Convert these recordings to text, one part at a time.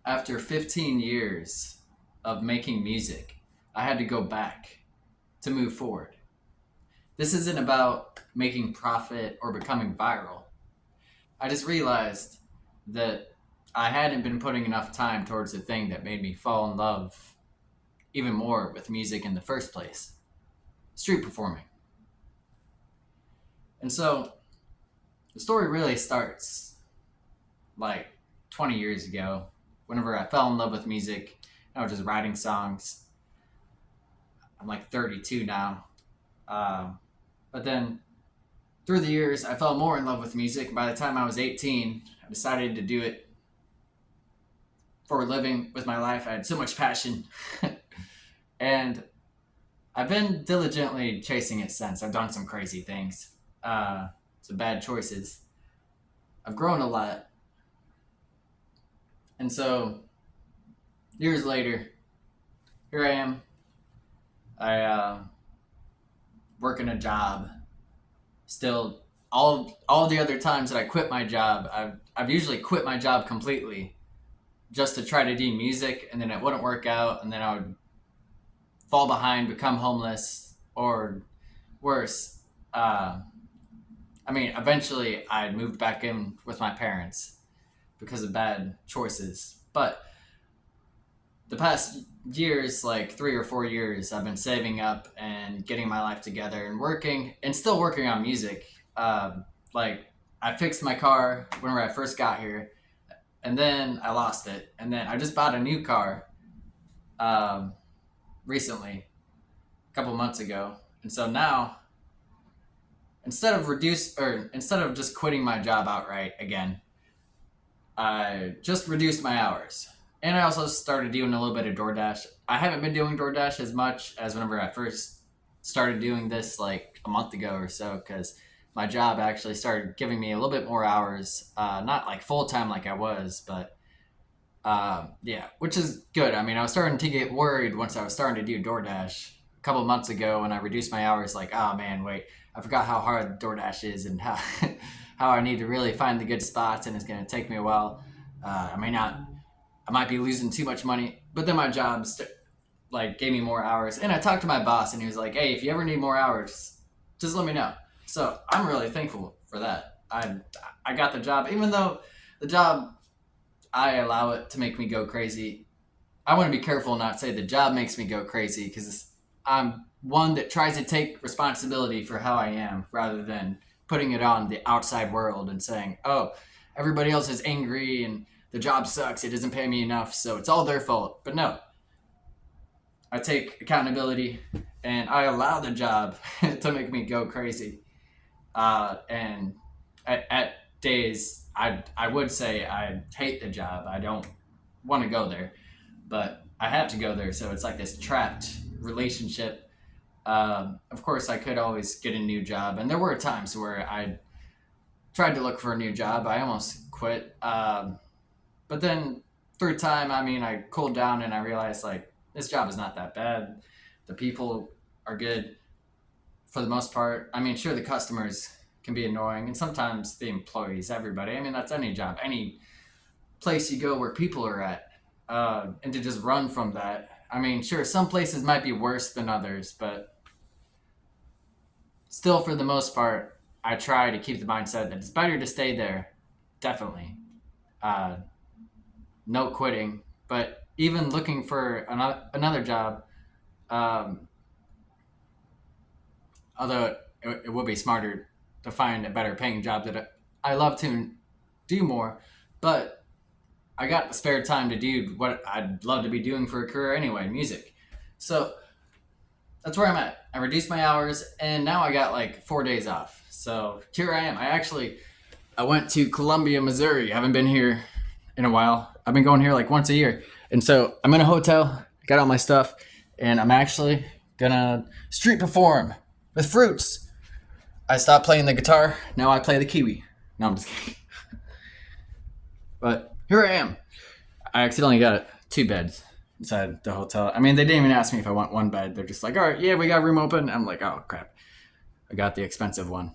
After 15 years of making music, I had to go back to move forward. This isn't about making profit or becoming viral. I just realized that I hadn't been putting enough time towards the thing that made me fall in love even more with music in the first place: street performing. And so the story really starts like 20 years ago, whenever I fell in love with music. I was just writing songs. I'm like 32 now. Uh, but then through the years, I fell more in love with music. By the time I was 18, I decided to do it for a living with my life. I had so much passion. And I've been diligently chasing it since. I've done some crazy things, some bad choices. I've grown a lot. And so years later, here I am. I work in a job. Still, all the other times that I quit my job, I've usually quit my job completely just to try to do music, and then it wouldn't work out, and then I would fall behind, become homeless, or worse. Uh, eventually I moved back in with my parents because of bad choices. But the past years, like 3 or 4 years, I've been saving up and getting my life together and working and still working on music. Like I fixed my car whenever I first got here, and then I lost it, and then I just bought a new car um, recently, a couple months ago, and so now instead of just quitting my job outright again, I just reduced my hours. And I also started doing a little bit of DoorDash. I haven't been doing DoorDash as much as whenever I first started doing this like a month ago or so, because my job actually started giving me a little bit more hours. Not like full time like I was, but yeah, which is good. I mean, I was starting to get worried once I was starting to do DoorDash a couple months ago when I reduced my hours. Like, oh man, wait, I forgot how hard DoorDash is and how how I need to really find the good spots, and it's going to take me a while. I may not, I might be losing too much money, but then my job like gave me more hours, and I talked to my boss, and he was like, "Hey, if you ever need more hours, just let me know." So I'm really thankful for that. I got the job, even though the job, I allow it to make me go crazy. I want to be careful not to say the job makes me go crazy, because I'm one that tries to take responsibility for how I am rather than putting it on the outside world and saying, "Oh, everybody else is angry and the job sucks. It doesn't pay me enough, so it's all their fault." But no, I take accountability and I allow the job to make me go crazy. And at days, I would say I hate the job. I don't want to go there, but I have to go there. So it's like this trapped relationship. Of course, I could always get a new job, and there were times where I tried to look for a new job. I almost quit, but then through time, I cooled down and I realized like this job is not that bad. The people are good for the most part. I mean, sure, the customers can be annoying, and sometimes the employees, everybody. I mean, that's any job, any place you go where people are at, and to just run from that. I mean, sure, some places might be worse than others, but still, for the most part, I try to keep the mindset that it's better to stay there. Definitely, uh, no quitting. But even looking for another job, um, although it would be smarter to find a better paying job that I love to do more, but I got the spare time to do what I'd love to be doing for a career anyway, music. So that's where I'm at. I reduced my hours, and now I got like 4 days off. So here I am. I went to Columbia, Missouri. I haven't been here in a while. I've been going here like once a year, and so I'm in a hotel. Got all my stuff, and I'm actually gonna street perform with fruits. I stopped playing the guitar. Now I play the kiwi. No, I'm just kidding. But here I am. I accidentally got 2 beds inside the hotel. I mean, they didn't even ask me if I want one bed. They're just like, "All right, yeah, we got room open." I'm like, "Oh crap, I got the expensive one.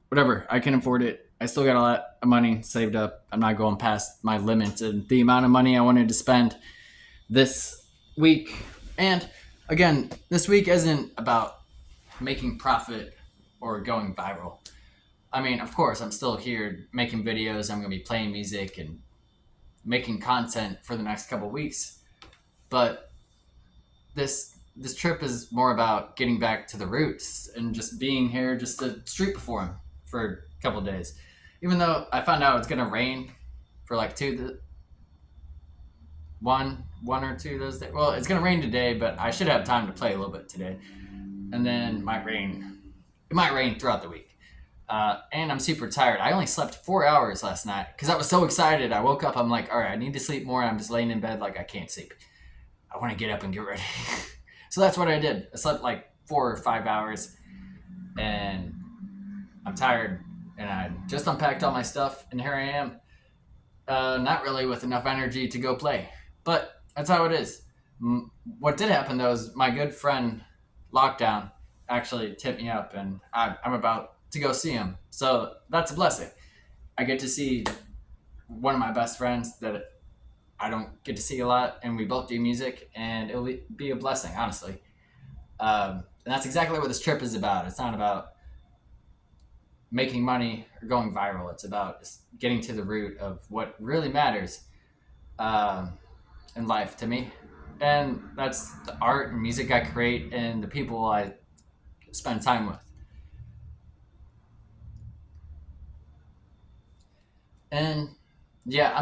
Whatever, I can afford it." I still got a lot of money saved up. I'm not going past my limit and the amount of money I wanted to spend this week. And again, this week isn't about making profit or going viral. I mean, of course, I'm still here making videos. I'm going to be playing music and making content for the next couple weeks. But this trip is more about getting back to the roots and just being here just to street perform for a couple days. Even though I found out it's going to rain for like one or two of those days. Well, it's going to rain today, but I should have time to play a little bit today. And then it might rain throughout the week. And I'm super tired. I only slept 4 hours last night because I was so excited. I woke up. I'm like, all right, I need to sleep more. I'm just laying in bed like I can't sleep. I want to get up and get ready. So that's what I did. I slept like 4 or 5 hours, and I'm tired. And I just unpacked all my stuff, and here I am. Not really with enough energy to go play, but that's how it is. What did happen though is my good friend Lockdown actually tipped me up, and I'm about to go see him. So that's a blessing. I get to see one of my best friends that I don't get to see a lot, and we both do music, and it'll be a blessing, honestly. And that's exactly what this trip is about. It's not about making money or going viral. It's about just getting to the root of what really matters in life to me. And that's the art and music I create and the people I spend time with. And yeah, I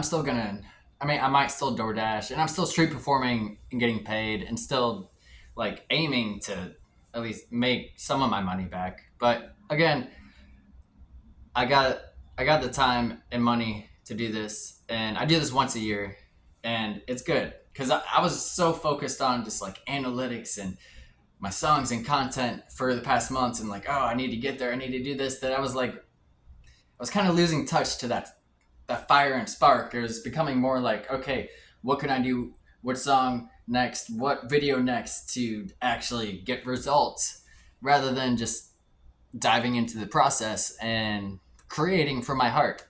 might still DoorDash and I'm still street performing and getting paid and still like aiming to at least make some of my money back. But again, I got I got the time and money to do this, and I do this once a year, and it's good because I was so focused on just like analytics and my songs and content for the past months, and like, oh, I need to get there, I need to do this. That I was like, I was kind of losing touch to that fire and spark. It was becoming more like, okay, what can I do? What song next? What video next to actually get results, rather than just diving into the process and creating from my heart.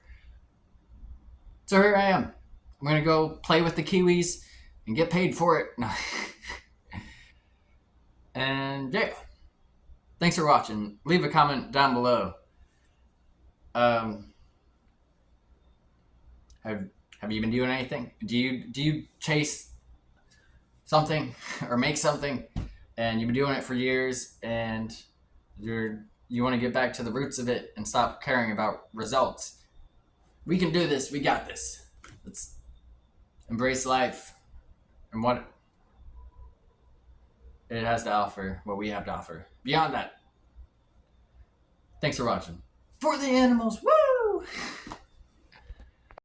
So here I am. I'm gonna go play with the Kiwis and get paid for it. And yeah, thanks for watching. Leave a comment down below. Um, have have you been doing anything? Do you chase something or make something, and you've been doing it for years, and you want to get back to the roots of it and stop caring about results? We can do this. We got this. Let's embrace life and what it has to offer, what we have to offer. Beyond that, thanks for watching. For the animals, woo!